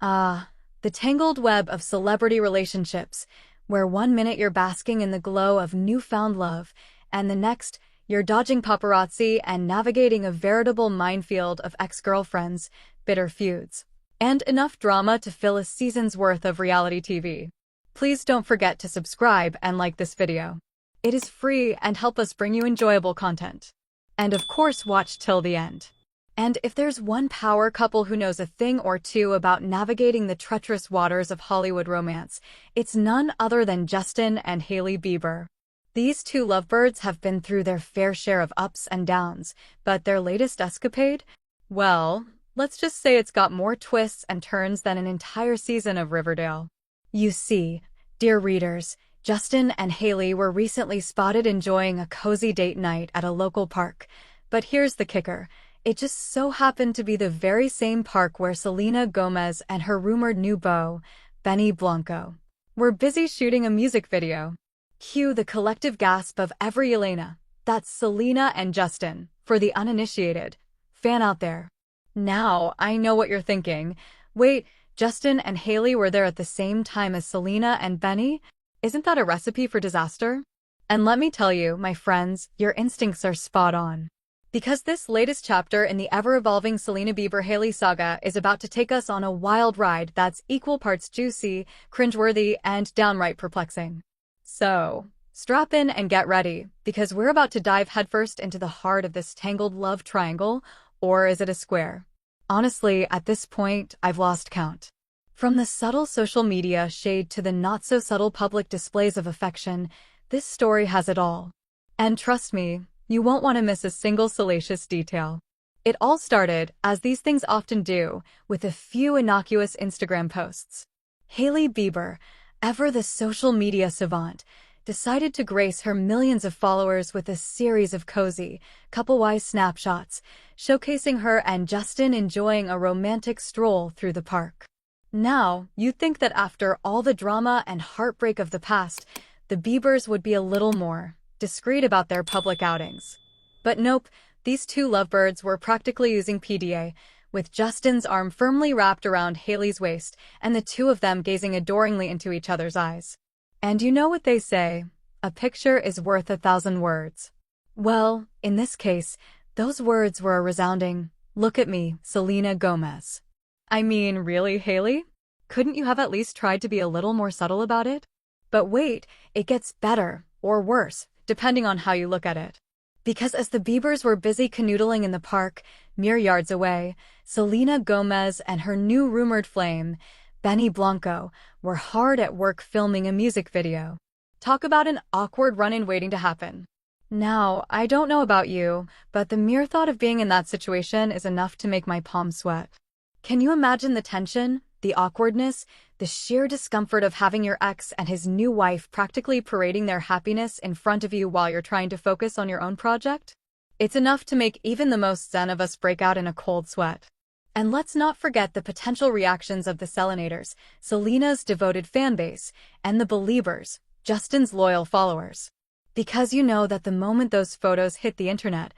Ah, the tangled web of celebrity relationships, where one minute you're basking in the glow of newfound love, and the next, you're dodging paparazzi and navigating a veritable minefield of ex-girlfriends, bitter feuds, and enough drama to fill a season's worth of reality TV. Please don't forget to subscribe and like this video. It is free and help us bring you enjoyable content. And of course, watch till the end. And if there's one power couple who knows a thing or two about navigating the treacherous waters of Hollywood romance, it's none other than Justin and Hailey Bieber. These two lovebirds have been through their fair share of ups and downs, but their latest escapade? Well, let's just say it's got more twists and turns than an entire season of Riverdale. You see, dear readers, Justin and Hailey were recently spotted enjoying a cozy date night at a local park. But here's the kicker. It just so happened to be the very same park where Selena Gomez and her rumored new beau, Benny Blanco, were busy shooting a music video. Cue the collective gasp of every Elena. That's Selena and Justin, for the uninitiated fan out there. Now, I know what you're thinking. Wait, Justin and Hailey were there at the same time as Selena and Benny? Isn't that a recipe for disaster? And let me tell you, my friends, your instincts are spot on. Because this latest chapter in the ever-evolving Selena Bieber-Hailey saga is about to take us on a wild ride that's equal parts juicy, cringeworthy, and downright perplexing. So, strap in and get ready, because we're about to dive headfirst into the heart of this tangled love triangle, or is it a square? Honestly, at this point, I've lost count. From the subtle social media shade to the not-so-subtle public displays of affection, this story has it all. And trust me, you won't want to miss a single salacious detail. It all started, as these things often do, with a few innocuous Instagram posts. Hailey Bieber, ever the social media savant, decided to grace her millions of followers with a series of cozy, couple-wise snapshots, showcasing her and Justin enjoying a romantic stroll through the park. Now, you'd think that after all the drama and heartbreak of the past, the Biebers would be a little more discreet about their public outings. But nope, these two lovebirds were practically using PDA, with Justin's arm firmly wrapped around Hailey's waist and the two of them gazing adoringly into each other's eyes. And you know what they say, a picture is worth 1,000 words. Well, in this case, those words were a resounding, "Look at me, Selena Gomez." I mean, really, Hailey? Couldn't you have at least tried to be a little more subtle about it? But wait, it gets better, or worse, depending on how you look at it. Because as the Biebers were busy canoodling in the park, mere yards away, Selena Gomez and her new rumored flame, Benny Blanco, were hard at work filming a music video. Talk about an awkward run-in waiting to happen. Now, I don't know about you, but the mere thought of being in that situation is enough to make my palms sweat. Can you imagine the tension, the awkwardness, the sheer discomfort of having your ex and his new wife practically parading their happiness in front of you while you're trying to focus on your own project? It's enough to make even the most zen of us break out in a cold sweat. And let's not forget the potential reactions of the Selenators, Selena's devoted fanbase, and the Beliebers, Justin's loyal followers. Because you know that the moment those photos hit the internet,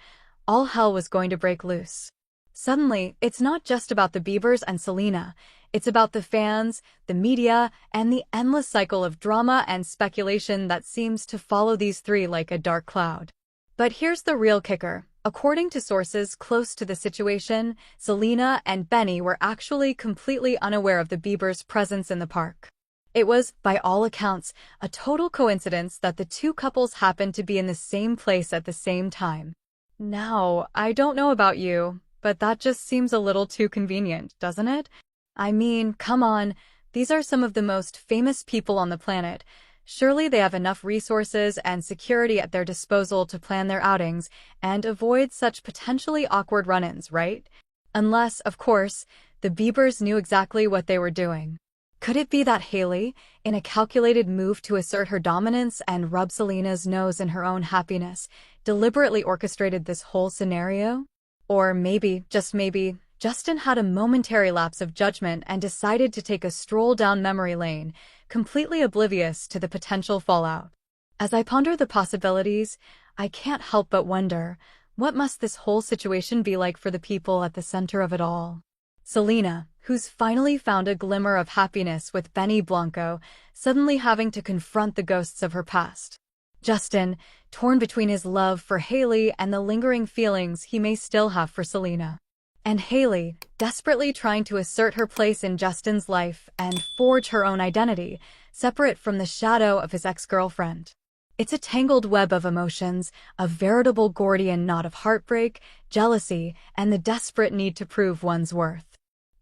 all hell was going to break loose. Suddenly, it's not just about the Biebers and Selena, it's about the fans, the media, and the endless cycle of drama and speculation that seems to follow these three like a dark cloud. But here's the real kicker. According to sources close to the situation, Selena and Benny were actually completely unaware of the Biebers' presence in the park. It was, by all accounts, a total coincidence that the two couples happened to be in the same place at the same time. Now, I don't know about you, but that just seems a little too convenient, doesn't it? I mean, come on, these are some of the most famous people on the planet. Surely they have enough resources and security at their disposal to plan their outings and avoid such potentially awkward run-ins, right? Unless, of course, the Biebers knew exactly what they were doing. Could it be that Hailey, in a calculated move to assert her dominance and rub Selena's nose in her own happiness, deliberately orchestrated this whole scenario? Or maybe, just maybe, Justin had a momentary lapse of judgment and decided to take a stroll down memory lane, completely oblivious to the potential fallout. As I ponder the possibilities, I can't help but wonder, what must this whole situation be like for the people at the center of it all? Selena, who's finally found a glimmer of happiness with Benny Blanco, suddenly having to confront the ghosts of her past. Justin, torn between his love for Hailey and the lingering feelings he may still have for Selena. And Hailey, desperately trying to assert her place in Justin's life and forge her own identity, separate from the shadow of his ex-girlfriend. It's a tangled web of emotions, a veritable Gordian knot of heartbreak, jealousy, and the desperate need to prove one's worth.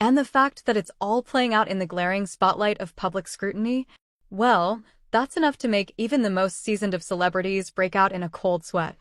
And the fact that it's all playing out in the glaring spotlight of public scrutiny? Well, that's enough to make even the most seasoned of celebrities break out in a cold sweat.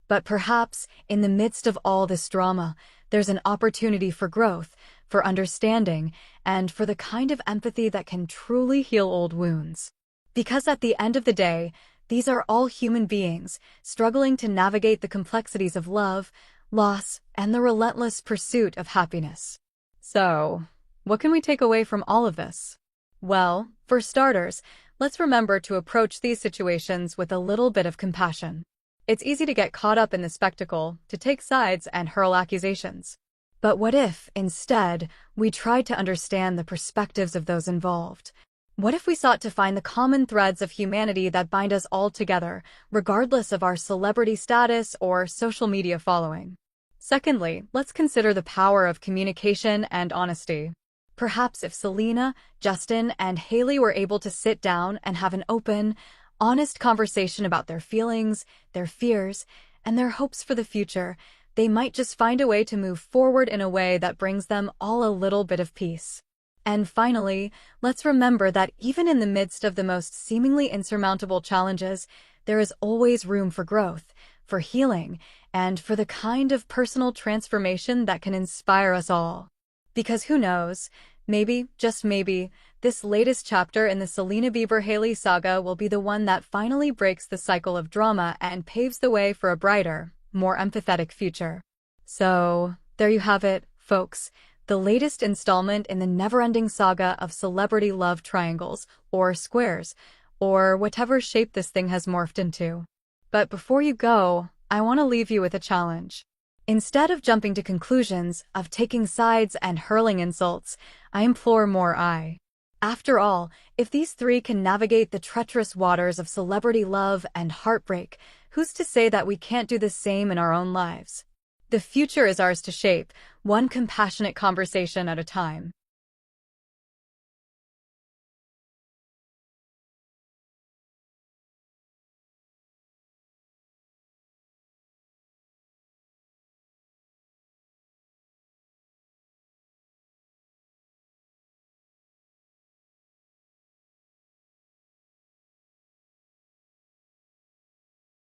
But perhaps, in the midst of all this drama, there's an opportunity for growth, for understanding, and for the kind of empathy that can truly heal old wounds. Because at the end of the day, these are all human beings, struggling to navigate the complexities of love, loss, and the relentless pursuit of happiness. So, what can we take away from all of this? Well, for starters, let's remember to approach these situations with a little bit of compassion. It's easy to get caught up in the spectacle, to take sides and hurl accusations. But what if, instead, we tried to understand the perspectives of those involved? What if we sought to find the common threads of humanity that bind us all together, regardless of our celebrity status or social media following? Secondly, let's consider the power of communication and honesty. Perhaps if Selena, Justin, and Hailey were able to sit down and have an open, honest conversation about their feelings, their fears, and their hopes for the future, they might just find a way to move forward in a way that brings them all a little bit of peace. And finally, let's remember that even in the midst of the most seemingly insurmountable challenges, there is always room for growth, for healing, and for the kind of personal transformation that can inspire us all. Because who knows, maybe, just maybe, this latest chapter in the Selena Bieber-Hailey saga will be the one that finally breaks the cycle of drama and paves the way for a brighter, more empathetic future. So, there you have it, folks. The latest installment in the never-ending saga of celebrity love triangles, or squares, or whatever shape this thing has morphed into. But before you go, I want to leave you with a challenge. Instead of jumping to conclusions, of taking sides and hurling insults, I implore more eye. After all, if these three can navigate the treacherous waters of celebrity love and heartbreak, who's to say that we can't do the same in our own lives? The future is ours to shape, one compassionate conversation at a time.